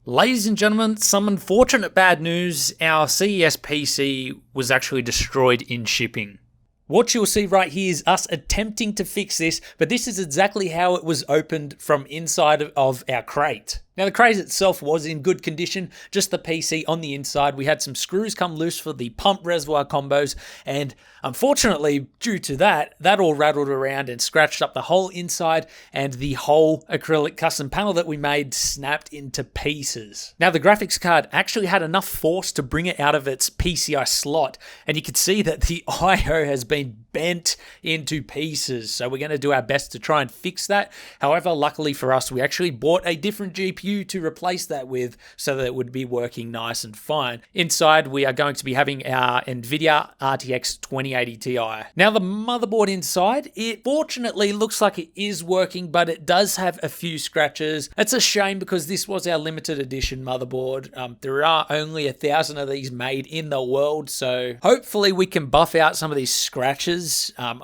Ladies and gentlemen, some unfortunate bad news. Our CES PC was actually destroyed in shipping. What you'll see right here is us attempting to fix this, but this is exactly how it was opened from inside of our crate. Now the crate itself was in good condition, just the PC on the inside. We had some screws come loose for the pump reservoir combos, and unfortunately, due to that all rattled around and scratched up the whole inside, and the whole acrylic custom panel that we made snapped into pieces. Now the graphics card actually had enough force to bring it out of its PCI slot, and you can see that the I/O has been bent into pieces. So we're going to do our best to try and fix that. However, luckily for us, we actually bought a different GPU to replace that with so that it would be working nice and fine. Inside, we are going to be having our Nvidia RTX 2080 Ti. Now the motherboard inside, it fortunately looks like it is working, but it does have a few scratches. It's a shame because this was our limited edition motherboard. There are only 1,000 of these made in the world, so hopefully we can buff out some of these scratches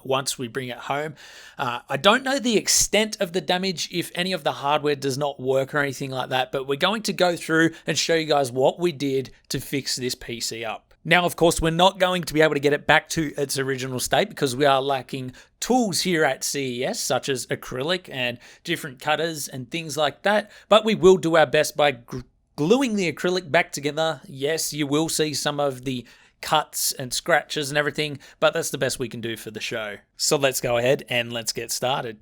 once we bring it home. I don't know the extent of the damage if any of the hardware does not work or anything like that, but we're going to go through and show you guys what we did to fix this PC up. Now, of course, we're not going to be able to get it back to its original state because we are lacking tools here at CES, such as acrylic and different cutters and things like that, but we will do our best by gluing the acrylic back together. Yes, you will see some of the cuts and scratches and everything, but that's the best we can do for the show. So let's go ahead and let's get started.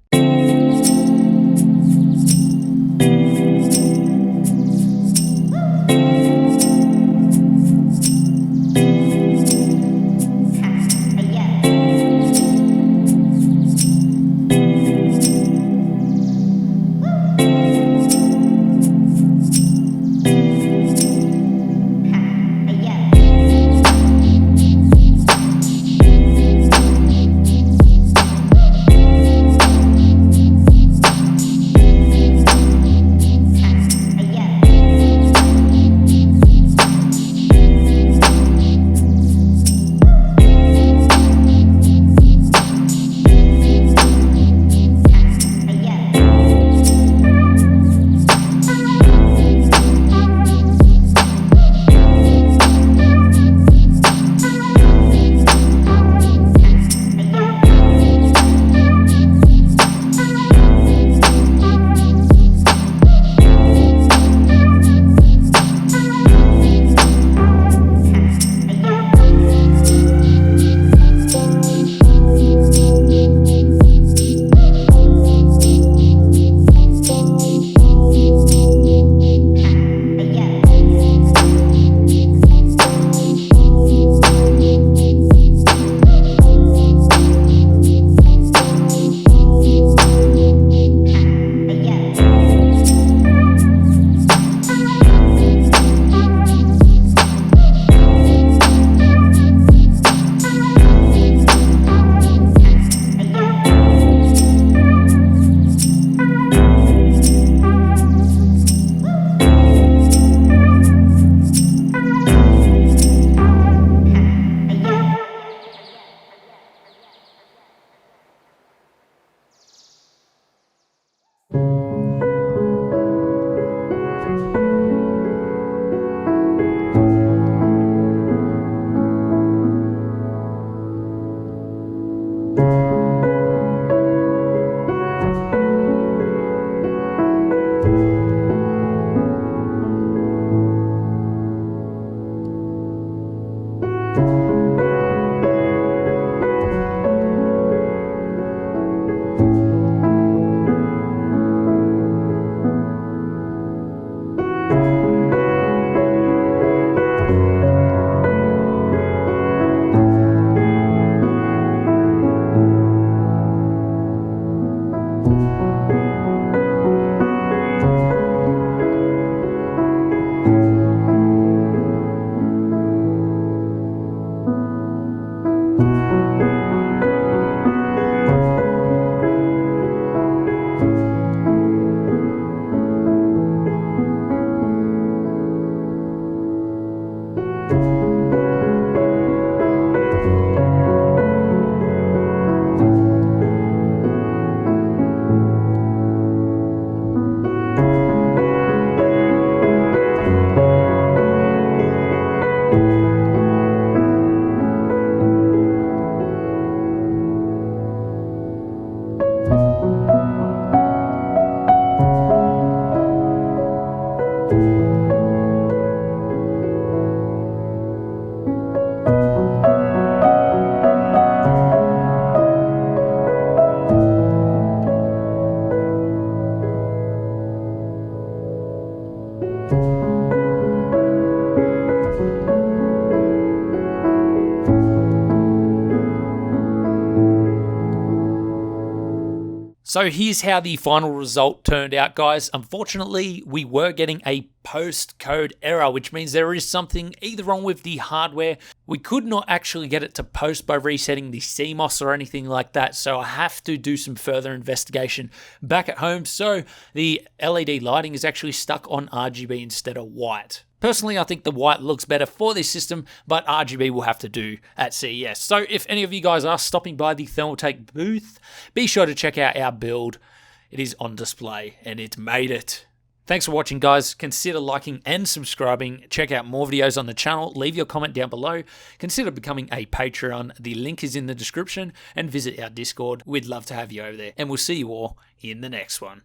So here's how the final result turned out, guys. Unfortunately, we were getting a postcode error, which means there is something either wrong with the hardware. We could not actually get it to post by resetting the CMOS or anything like that, so I have to do some further investigation back at home. So the LED lighting is actually stuck on RGB instead of white. Personally, I think the white looks better for this system, but RGB will have to do at CES. So if any of you guys are stopping by the Thermaltake booth, be sure to check out our build. It is on display and it made it. Thanks for watching, guys. Consider liking and subscribing. Check out more videos on the channel. Leave your comment down below. Consider becoming a Patreon. The link is in the description. And visit our Discord. We'd love to have you over there. And we'll see you all in the next one.